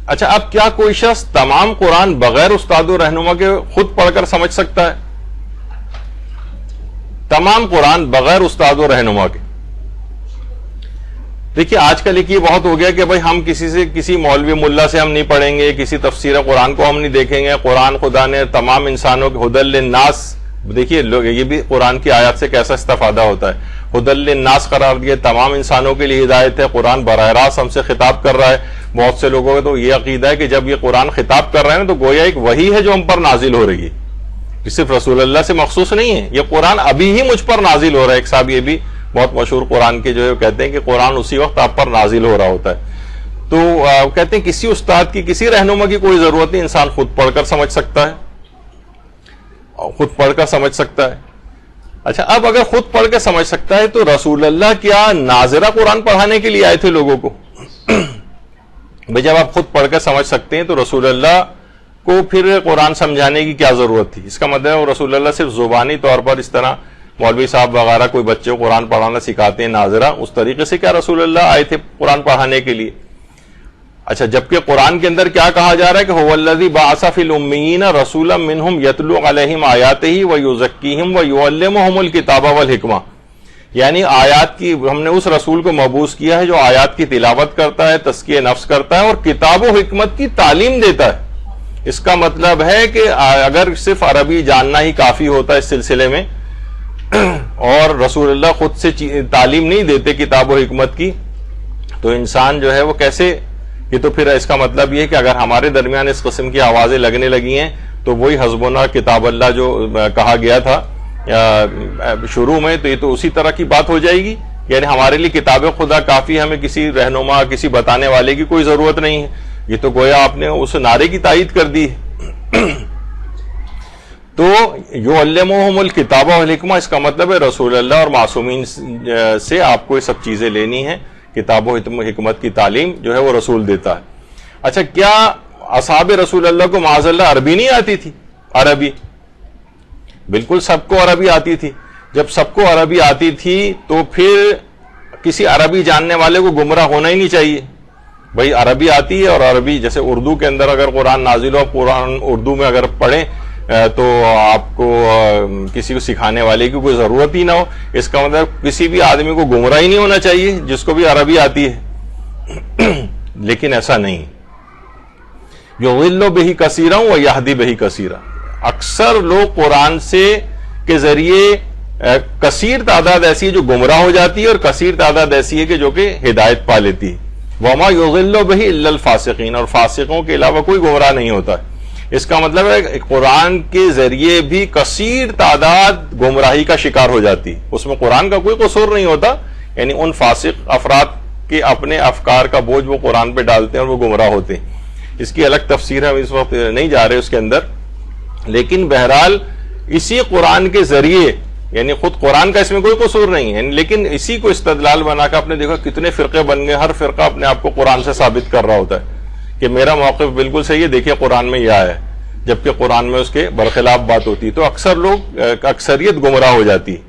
اچھا، اب کیا کوئی شخص تمام قرآن بغیر استاد و رہنما کے خود پڑھ کر سمجھ سکتا ہے؟ تمام قرآن بغیر استاد و رہنما کے؟ دیکھیے آج کل ایک یہ بہت ہو گیا کہ بھائی ہم کسی مولوی ملا سے ہم نہیں پڑھیں گے، کسی تفسیر قرآن کو ہم نہیں دیکھیں گے، قرآن خدا نے تمام انسانوں کے ہدی للناس، دیکھیے لوگ یہ بھی قرآن کی آیات سے کیسا استفادہ ہوتا ہے، ہدی للناس قرار دیا، تمام انسانوں کے لیے ہدایت ہے، قرآن براہ راست ہم سے خطاب کر رہا ہے۔ بہت سے لوگوں کا تو یہ عقیدہ ہے کہ جب یہ قرآن خطاب کر رہا ہے نا تو گویا ایک وحی ہے جو ہم پر نازل ہو رہی ہے، یہ صرف رسول اللہ سے مخصوص نہیں ہے، یہ قرآن ابھی ہی مجھ پر نازل ہو رہا ہے۔ ایک صاحب یہ بھی بہت مشہور قرآن کے جو ہے کہتے ہیں کہ قرآن اسی وقت آپ پر نازل ہو رہا ہوتا ہے۔ تو کہتے ہیں کسی استاد کی، کسی رہنما کی کوئی ضرورت نہیں، انسان خود پڑھ کر سمجھ سکتا ہے، خود پڑھ کر سمجھ سکتا ہے۔ اچھا، اب اگر خود پڑھ کے سمجھ سکتا ہے تو رسول اللہ کیا ناظرہ قرآن پڑھانے کے لیے آئے تھے لوگوں کو؟ بھئی جب آپ خود پڑھ کر سمجھ سکتے ہیں تو رسول اللہ کو پھر قرآن سمجھانے کی کیا ضرورت تھی؟ اس کا مطلب ہے رسول اللہ صرف زبانی طور پر اس طرح مولوی صاحب وغیرہ کوئی بچے کو قرآن پڑھانا سکھاتے ہیں ناظرہ، اس طریقے سے کیا رسول اللہ آئے تھے قرآن پڑھانے کے لیے؟ اچھا، جبکہ قرآن کے اندر کیا کہا جا رہا ہے کہ هو الذی بعث فی الامیین رسولا منہم یتلو علیہم آیاتہ ویزکیہم ویعلمہم الکتاب والحکمہ، یعنی آیات کی ہم نے اس رسول کو مبعوث کیا ہے جو آیات کی تلاوت کرتا ہے، تزکیہ نفس کرتا ہے اور کتاب و حکمت کی تعلیم دیتا ہے۔ اس کا مطلب ہے کہ اگر صرف عربی جاننا ہی کافی ہوتا ہے اس سلسلے میں اور رسول اللہ خود سے تعلیم نہیں دیتے کتاب و حکمت کی، تو انسان جو ہے وہ کیسے؟ یہ تو پھر اس کا مطلب یہ ہے کہ اگر ہمارے درمیان اس قسم کی آوازیں لگنے لگی ہیں تو وہی حسبنا کتاب اللہ جو کہا گیا تھا شروع میں، تو یہ تو اسی طرح کی بات ہو جائے گی، یعنی ہمارے لیے کتاب خدا کافی، ہمیں کسی رہنما، کسی بتانے والے کی کوئی ضرورت نہیں ہے۔ یہ تو گویا آپ نے اس نعرے کی تائید کر دی ہے۔ تو یعلمہم الکتاب والحکمہ، اس کا مطلب ہے رسول اللہ اور معصومین سے آپ کو یہ سب چیزیں لینی ہیں، کتاب و حکمت کی تعلیم جو ہے وہ رسول دیتا ہے۔ اچھا، کیا اصحاب رسول اللہ کو معاذ اللہ عربی نہیں آتی تھی؟ عربی بالکل سب کو عربی آتی تھی۔ جب سب کو عربی آتی تھی تو پھر کسی عربی جاننے والے کو گمراہ ہونا ہی نہیں چاہیے۔ بھائی عربی آتی ہے اور عربی، جیسے اردو کے اندر اگر قرآن نازل ہو، قرآن اردو میں اگر پڑھیں تو آپ کو کسی کو سکھانے والے کی کوئی ضرورت ہی نہ ہو، اس کا مطلب کسی بھی آدمی کو گمراہ ہی نہیں ہونا چاہیے جس کو بھی عربی آتی ہے، لیکن ایسا نہیں۔ یضل بہ کثیرا ویہدی بہ کثیرا، اکثر لوگ قرآن کے ذریعے کثیر تعداد ایسی ہے جو گمراہ ہو جاتی ہے اور کثیر تعداد ایسی ہے کہ جو کہ ہدایت پا لیتی ہے۔ وما یضل بہ الا الفاسقین، اور فاسقوں کے علاوہ کوئی گمراہ نہیں ہوتا ہے۔ اس کا مطلب ہے قرآن کے ذریعے بھی کثیر تعداد گمراہی کا شکار ہو جاتی، اس میں قرآن کا کوئی قصور نہیں ہوتا، یعنی ان فاسق افراد کے اپنے افکار کا بوجھ وہ قرآن پہ ڈالتے ہیں اور وہ گمراہ ہوتے ہیں۔ اس کی الگ تفسیر ہم اس وقت نہیں جا رہے اس کے اندر، لیکن بہرحال اسی قرآن کے ذریعے، یعنی خود قرآن کا اس میں کوئی قصور نہیں ہے، لیکن اسی کو استدلال بنا کے آپ نے دیکھا کتنے فرقے بن گئے، ہر فرقہ اپنے آپ کو قرآن سے ثابت کر رہا ہوتا ہے کہ میرا موقف بالکل صحیح ہے، دیکھیے قرآن میں یہ ہے، جبکہ قرآن میں اس کے برخلاف بات ہوتی ہے، تو اکثر لوگ، اکثریت گمراہ ہو جاتی ہے۔